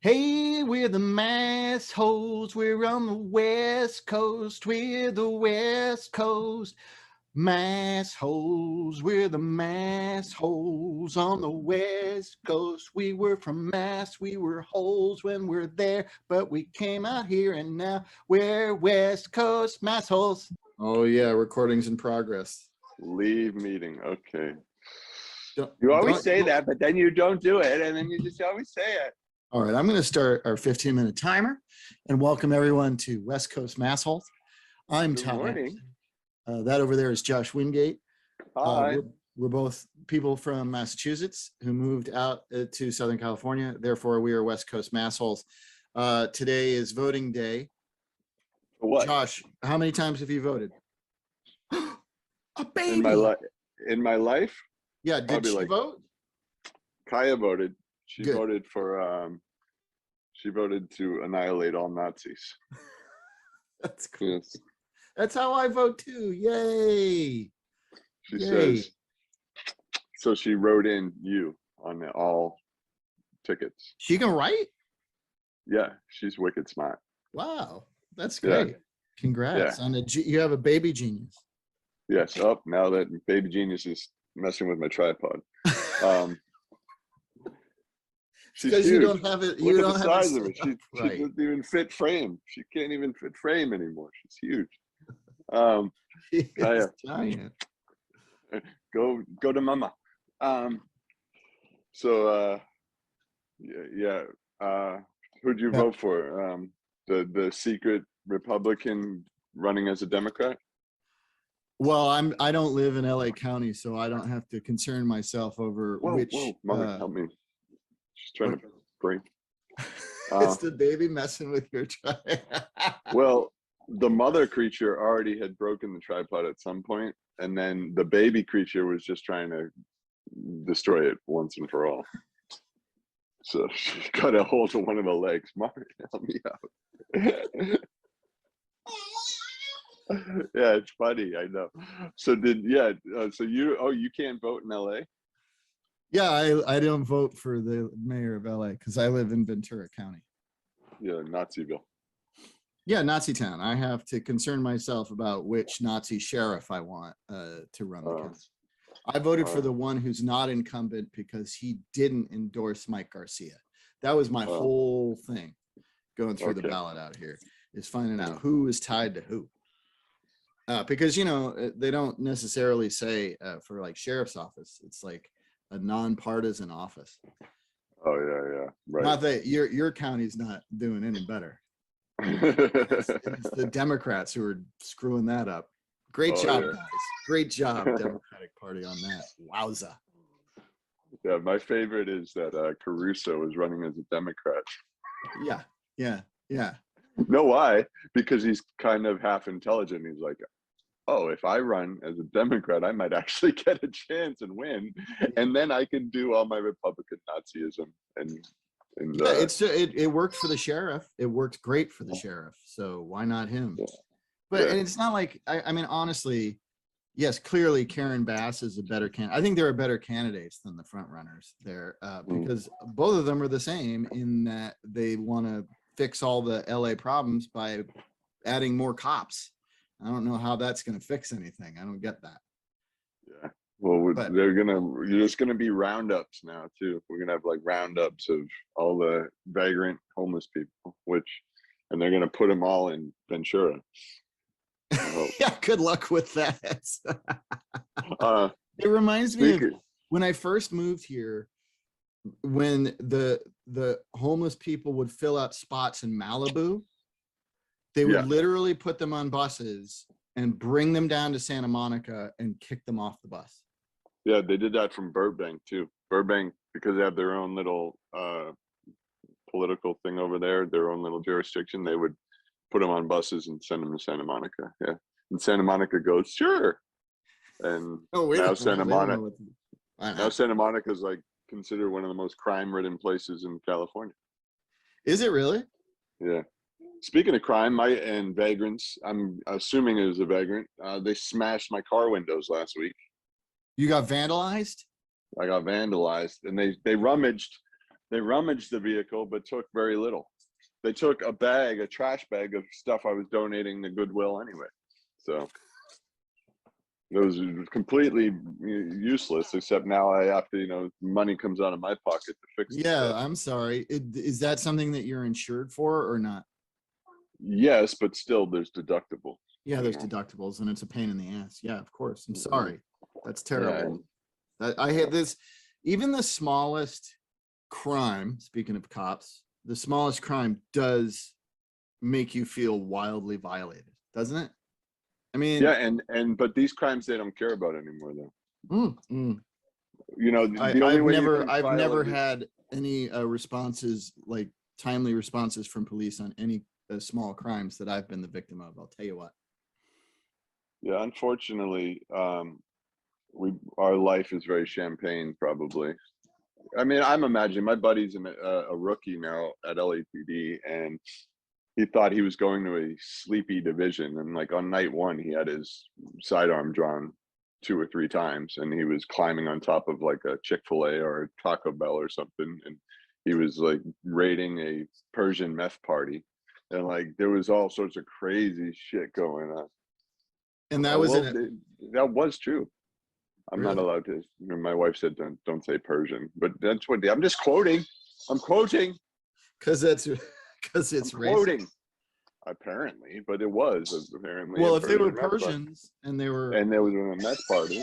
Hey, we're the Massholes. We're on the West Coast. We're the West Coast Massholes. We're the Massholes on the West Coast. We were from Mass. We were holes when we're there, but we came out here and now we're West Coast Massholes. Oh yeah, recording's in progress. Leave meeting. Okay. Don't, You always don't, say that, but then you don't do it, and then you just always say it. All right, I'm going to start our 15-minute timer and welcome everyone to West Coast Massholes. I'm Good Todd. morning. That over there is Josh Wingate. Hi. We're both people from Massachusetts who moved out to Southern California. Therefore, we are West Coast Massholes. Today is voting day. What? Josh, how many times have you voted? A baby. In my life? Yeah, did she vote? Kaya voted. She Good. voted for she voted to annihilate all Nazis. That's cool. Yes. That's how I vote too. Yay. She says, so she wrote in you on all tickets. She can write? Yeah, she's wicked smart. Wow, that's great. Yeah. Congrats on you have a baby genius. Yes, now that baby genius is messing with my tripod. She's huge. You don't have it. Look at the size of it. She doesn't even fit frame. She can't even fit frame anymore. She's huge. She is giant. Go to mama. Who'd you vote for? The secret Republican running as a Democrat? Well, I don't live in LA County, so I don't have to concern myself over which. Whoa, mama, help me. She's trying to bring. It's the baby messing with your tripod. Well, the mother creature already had broken the tripod at some point, and then the baby creature was just trying to destroy it once and for all. So she got a hold of one of the legs. Mark, help me out. Yeah, it's funny. I know. So so you can't vote in LA? Yeah, I don't vote for the mayor of LA because I live in Ventura County. Yeah, Naziville. Yeah, Nazi town. I have to concern myself about which Nazi sheriff I want to run the county. I voted for the one who's not incumbent because he didn't endorse Mike Garcia. That was my whole thing going through the ballot out here, is finding out who is tied to who. Because, they don't necessarily say for like sheriff's office, it's like a nonpartisan office. Oh, yeah, right. Not that your county's not doing any better. It's the Democrats who are screwing that up. Great job, guys. Great job, Democratic Party, on that. Wowza. Yeah, my favorite is that Caruso is running as a Democrat. Yeah. Know why? Because he's kind of half intelligent. He's like, oh, if I run as a Democrat, I might actually get a chance and win, and then I can do all my Republican Nazism and it worked for the sheriff. It worked great for the sheriff. So why not him? Yeah. But and it's not like I mean, honestly, yes, clearly Karen Bass is a better candidate. I think there are better candidates than the front runners there because both of them are the same in that they want to fix all the LA problems by adding more cops. I don't know how that's going to fix anything. I don't get that. Yeah. Well, you're just gonna be roundups now too. We're gonna have like roundups of all the vagrant homeless people, and they're gonna put them all in Ventura. Yeah, good luck with that. It reminds me of when I first moved here, when the homeless people would fill out spots in Malibu. They would literally put them on buses and bring them down to Santa Monica and kick them off the bus. Yeah, they did that from Burbank too. Burbank, because they have their own little political thing over there, their own little jurisdiction, they would put them on buses and send them to Santa Monica. Yeah, and Santa Monica goes, sure. And now Santa Monica is like considered one of the most crime-ridden places in California. Is it really? Yeah. Speaking of crime, and vagrants, I'm assuming it was a vagrant. They smashed my car windows last week. You got vandalized? I got vandalized, and they rummaged They rummaged the vehicle, but took very little. They took a trash bag of stuff I was donating to Goodwill anyway. So it was completely useless, except now I have to, money comes out of my pocket to fix the Yeah, stuff. I'm sorry. Is that something that you're insured for or not? Yes, but still there's deductible. Yeah, there's deductibles and it's a pain in the ass. Yeah, of course. I'm sorry. That's terrible. I had this, even the smallest crime, speaking of cops, the smallest crime does make you feel wildly violated, doesn't it? I mean, yeah, but these crimes they don't care about anymore though. The only I've way you never, can I've file never a had any responses, like timely responses from police on any small crimes that I've been the victim of. I'll tell you what. Yeah, unfortunately, our life is very champagne, probably. I mean, I'm imagining my buddy's a rookie now at LAPD, and he thought he was going to a sleepy division, and like on night one, he had his sidearm drawn 2 or 3 times, and he was climbing on top of like a Chick-fil-A or a Taco Bell or something, and he was like raiding a Persian meth party, and like there was all sorts of crazy shit going on. And that was that was true. I'm not really? allowed to. My wife said don't say Persian, but that's what I'm just quoting. I'm quoting Because it's racist. quoting. Apparently, but it was apparently. Well, if they were Persians and they were, and there was a meth party,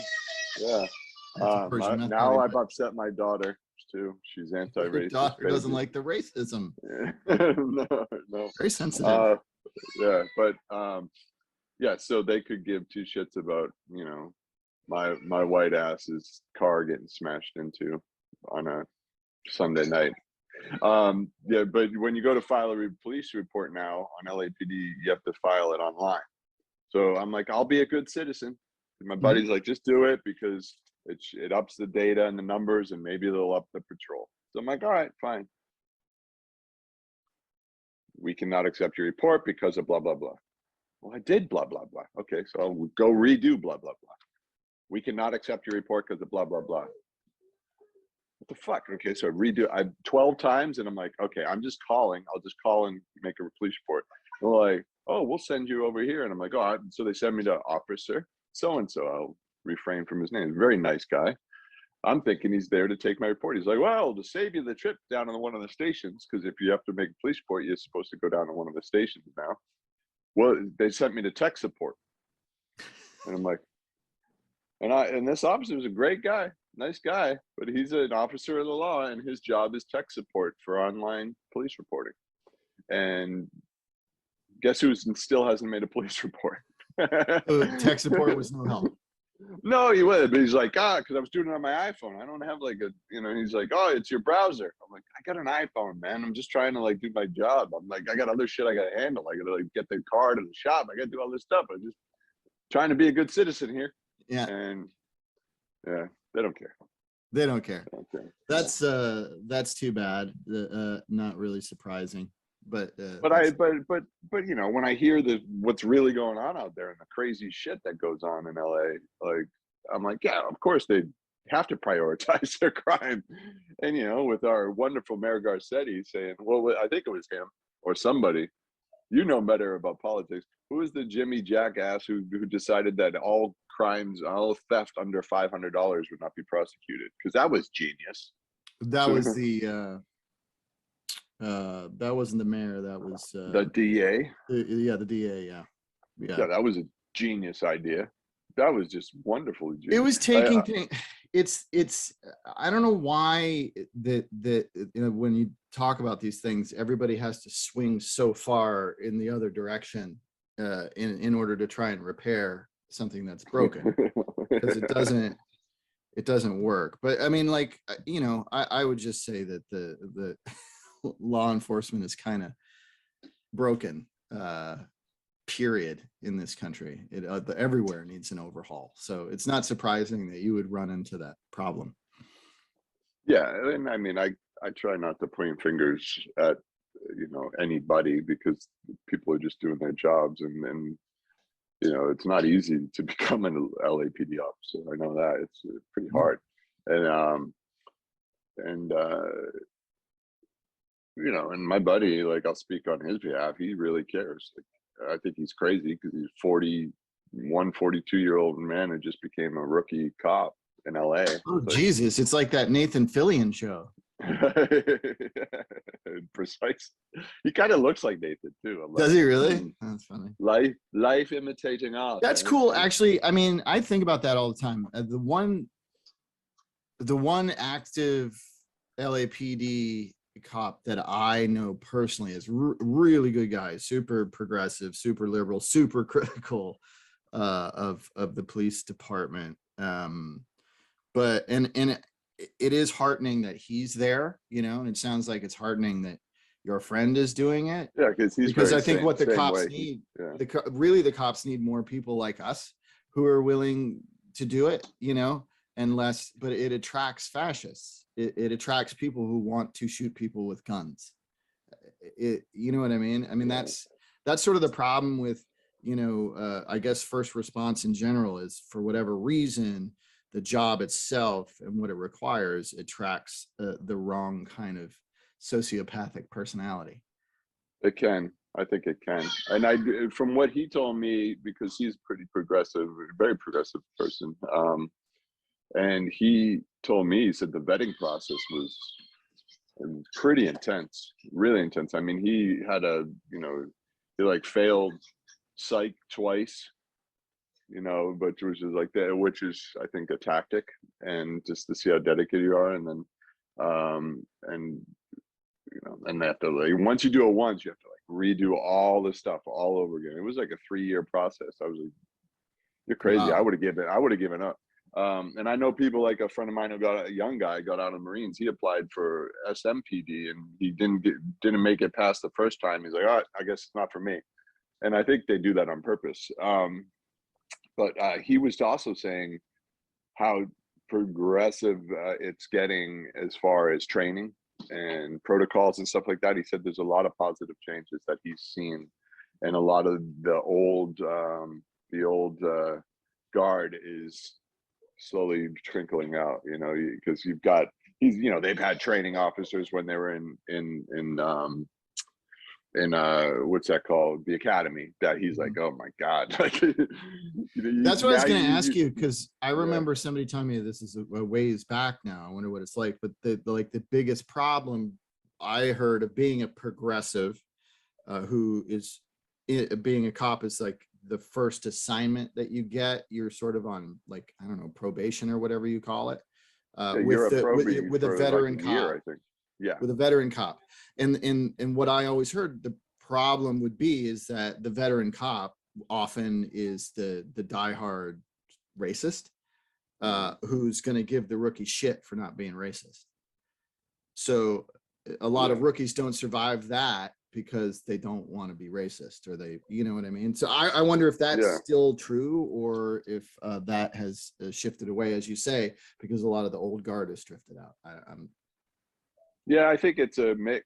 yeah. it's a Persian meth Now party, I've upset my daughter too. She's your anti-racist. daughter doesn't like the racism. No. Very sensitive. Yeah, but yeah. So they could give 2 shits about my white ass's car getting smashed into on a Sunday night. Yeah, but when you go to file a police report now on LAPD, you have to file it online. So I'm like, I'll be a good citizen. And my buddy's like, just do it because it ups the data and the numbers, and maybe they'll up the patrol. So I'm like, all right, fine. We cannot accept your report because of blah blah blah. Well, I did blah blah blah. Okay, so I'll go redo blah blah blah. We cannot accept your report because of blah blah blah. What the fuck? Okay, so I 12 times, and I'm like, okay, I'm just calling. I'll just call and make a police report. And they're like, oh, we'll send you over here. And I'm like, oh, so they send me to officer so-and-so. I'll refrain from his name. Very nice guy. I'm thinking he's there to take my report. He's like, well, to save you the trip down to one of the stations, because if you have to make a police report, you're supposed to go down to one of the stations now. Well, they sent me to tech support. And I'm like, and this officer was a great guy. Nice guy, but he's an officer of the law, and his job is tech support for online police reporting. And guess who still hasn't made a police report? Tech support was no help. No, he would, but he's like, because I was doing it on my iPhone. I don't have like he's like, oh, it's your browser. I'm like, I got an iPhone, man. I'm just trying to like do my job. I'm like, I got other shit I got to handle. I got to like get the card in the shop. I got to do all this stuff. I'm just trying to be a good citizen here. Yeah. And yeah. They don't care. They don't care. That's too bad. Not really surprising, but when I hear what's really going on out there and the crazy shit that goes on in LA, like I'm like, yeah, of course they have to prioritize their crime. And with our wonderful Mayor Garcetti saying, well, I think it was him or somebody, better about politics. Who is the Jimmy jackass who decided that all crimes, all theft under $500 would not be prosecuted? Because that was genius. That was the that wasn't the mayor. That was the DA. The DA. Yeah, that was a genius idea. That was just wonderful. Genius. It was taking things. It's I don't know why that when you talk about these things, everybody has to swing so far in the other direction in order to try and repair something that's broken, because it doesn't work. But I mean, like, I would just say that the law enforcement is kind of broken, period, in this country. Everywhere needs an overhaul. So it's not surprising that you would run into that problem. Yeah, and I mean, I try not to point fingers at anybody, because people are just doing their jobs, and it's not easy to become an LAPD officer. I know that it's pretty hard, and you know, and my buddy, like, I'll speak on his behalf. He really cares. Like, I think he's crazy because he's 42-year-old man who just became a rookie cop in LA. Oh, It's like, Jesus. It's like that Nathan Fillion show. precise. He kind of looks like Nathan too. I'm Does like, he really? That's funny. life imitating art. That's Man. cool. Actually, I mean, I think about that all the time. The one active LAPD cop that I know personally is really good guy, super progressive, super liberal, super critical of the police department. But it is heartening that he's there, you know, and it sounds like it's heartening that your friend is doing it. Yeah, because I think what the cops way. need, Yeah. the cops need more people like us who are willing to do it, you know, and less, but it attracts fascists. It attracts people who want to shoot people with guns. You know what I mean? I mean, that's sort of the problem with, you know, I guess first response in general is, for whatever reason, the job itself and what it requires attracts the wrong kind of sociopathic personality. It can. I think it can. And from what he told me, because he's pretty progressive, very progressive person, and he told me, he said the vetting process was pretty intense, really intense. I mean, he had he like failed psych twice, you know, but which is I think a tactic, and just to see how dedicated you are, and then and you know, and they have to, like, once you do it once, you have to like redo all the stuff all over again. It was like a 3-year process. I was like, you're crazy. Wow. I would have given up. And I know people, like a friend of mine a young guy got out of Marines. He applied for SMPD and he didn't make it past the first time. He's like, oh, I guess it's not for me. And I think they do that on purpose. But he was also saying how progressive it's getting as far as training and protocols and stuff like that. He said there's a lot of positive changes that he's seen, and a lot of the old guard is slowly trickling out, you know, because they've had training officers when they were in what's that called, the academy, that he's like, oh my god. Like, that's what I was going to ask you, because I remember somebody telling me, this is a ways back now, I wonder what it's like, but the biggest problem I heard of being a progressive who is being a cop is like the first assignment that you get, you're sort of on, like, I don't know, probation or whatever you call it, with a veteran like a cop, year, I think. Yeah, with a veteran cop. And what I always heard the problem would be is that the veteran cop often is the diehard racist who's going to give the rookie shit for not being racist. So a lot of rookies don't survive that because they don't want to be racist, or they, you know what I mean? So I wonder if that's still true, or if that has shifted away, as you say, because a lot of the old guard has drifted out. Yeah, I think it's a mix.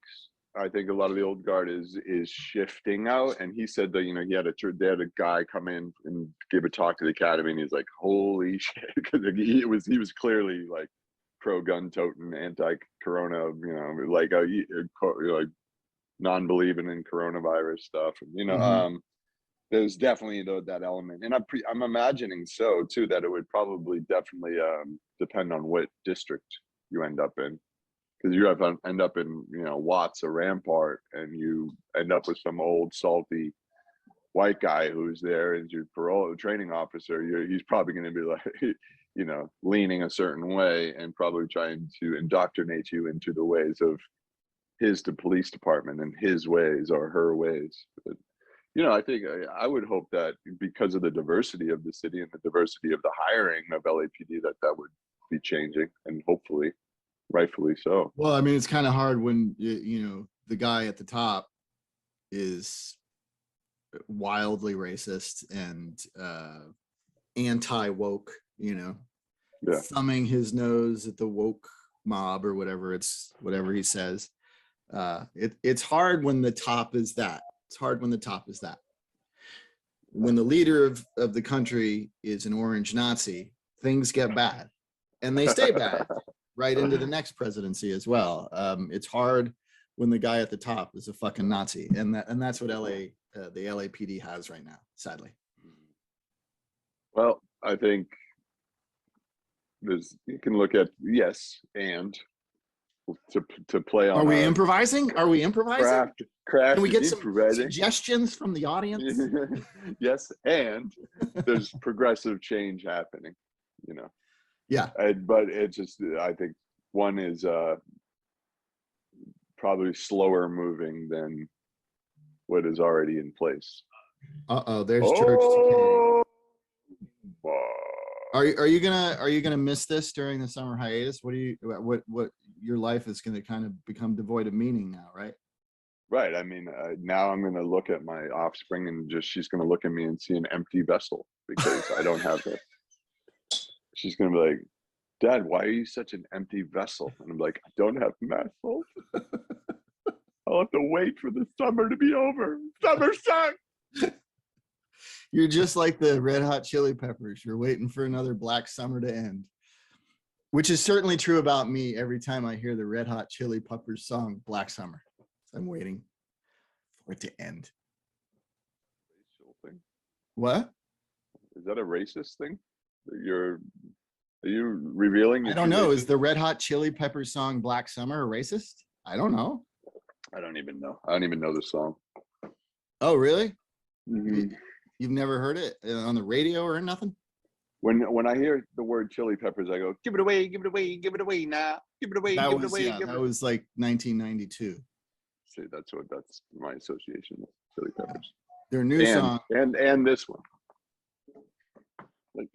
I think a lot of the old guard is shifting out, and he said that, you know, they had a guy come in and give a talk to the academy, and he's like, holy shit, because he was clearly like pro-gun toting, anti-corona, you know, like non-believing in coronavirus stuff, and you know, there's definitely that element, and I'm imagining so too that it would probably definitely depend on what district you end up in. Because you have to end up in, you know, Watts or Rampart, and you end up with some old salty white guy who's there as your parole training officer. He's probably going to be like, you know, leaning a certain way and probably trying to indoctrinate you into the ways of the police department and his ways or her ways. But, you know, I think I would hope that because of the diversity of the city and the diversity of the hiring of LAPD, that would be changing, and hopefully rightfully so. Well, I mean, it's kind of hard when you know the guy at the top is wildly racist and anti-woke, you know, thumbing his nose at the woke mob or whatever he says. It's hard when the top is that. It's hard when the top is that. When the leader of the country is an orange Nazi, things get bad, and they stay bad right into the next presidency as well. It's hard when the guy at the top is a fucking Nazi, and that's what the LAPD has right now, sadly. Well, I think you can look at yes and to play on. Are we improvising? Are we improvising? Craft. Can we get some improvising. suggestions from the audience? Yes, and there's progressive change happening. You know. Yeah. But it's just, I think one is probably slower moving than what is already in place. There's church decay. Oh. Are you gonna miss this during the summer hiatus? What your life is gonna kind of become devoid of meaning now, right? Right. I mean, now I'm gonna look at my offspring and she's gonna look at me and see an empty vessel because I don't have it. She's gonna be like, Dad, why are you such an empty vessel? And I'm like, I don't have Massholes. I'll have to wait for the summer to be over. Summer sucks. You're just like the Red Hot Chili Peppers. You're waiting for another black summer to end, which is certainly true about me every time I hear the Red Hot Chili Peppers song, Black Summer. I'm waiting for it to end. Thing? What? Is that a racist thing? Are you revealing? I don't know. Is the Red Hot Chili Peppers song Black Summer racist? I don't know. I don't even know. I don't even know the song. Oh, really? Mm-hmm. You've never heard it on the radio or nothing? When I hear the word chili peppers, I go, give it away, give it away, give it away now. Give it away, give it away. That was like 1992. See, that's my association with chili peppers. Their new song. And this one. Like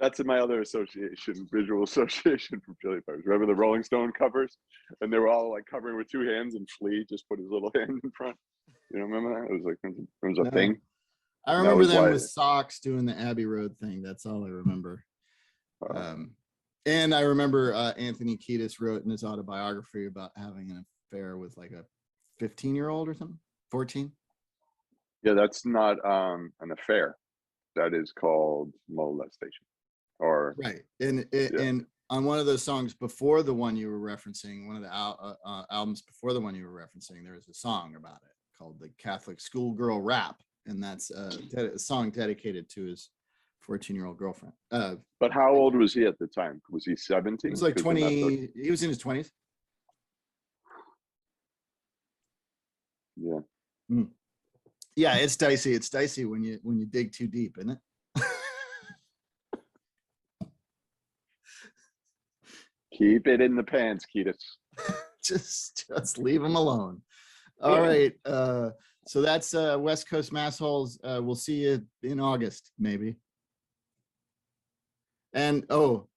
that's my other visual association from chili peppers. Remember the Rolling Stone covers? And they were all like covering with two hands, and Flea just put his little hand in front. You don't remember that? It was like it was a thing. I remember them with socks doing the Abbey Road thing. That's all I remember. And I remember Anthony Kiedis wrote in his autobiography about having an affair with like a 15-year-old or something, 14. Yeah, that's not an affair. That is called molestation. Or right. And on one of those songs before the one you were referencing, one of the albums before the one you were referencing, there was a song about it called the Catholic Schoolgirl Rap, and that's a song dedicated to his 14-year-old girlfriend. But how old was he at the time? Was he 17? It was like 20. He was in his 20s. Yeah. Yeah, it's dicey. It's dicey when you dig too deep, isn't it? Keep it in the pants, Kiedis. just leave him alone. All right. So that's West Coast Massholes. We'll see you in August, maybe. And fuck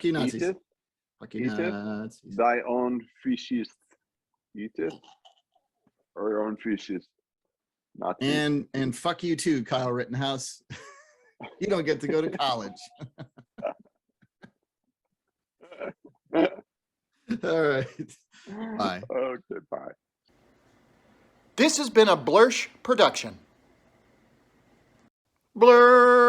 you Nazis. Fuck you Nazis. Thy own fishes. Eat it. Or your own fishes. Nazis. And fuck you too, Kyle Rittenhouse. You don't get to go to college. All right. Bye. Okay, bye. This has been a Blursh production. Blur.